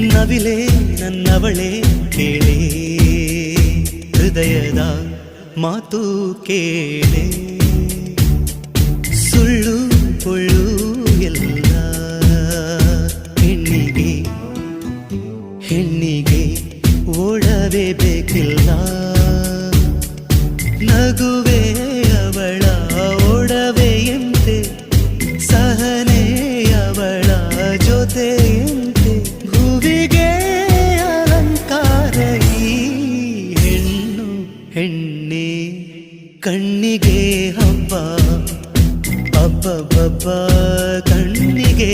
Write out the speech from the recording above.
ನವಿಲೆ ನನ್ನವಳೆ ಕೇಳೆ ಹೃದಯದ ಮಾತು ಕೇಳೆ ಸುಳ್ಳು ಪೊಳ್ಳು ಎಲ್ಲ ಹೆಣ್ಣಿಗೆ ಓಡವೇ ಬೇಕಿಲ್ಲ ನಗುವೆ ಅವಳ ಓಡವೆಯಂತೆ ಸಹನೆ ಅವಳ ಜೊತೆಯಂತೆ ಹೂವಿಗೆ ಅಲಂಕಾರ ಈ ಹೆಣ್ಣೆ ಕಣ್ಣಿಗೆ ಹಬ್ಬ ಹಬ್ಬ ಕಣ್ಣಿಗೆ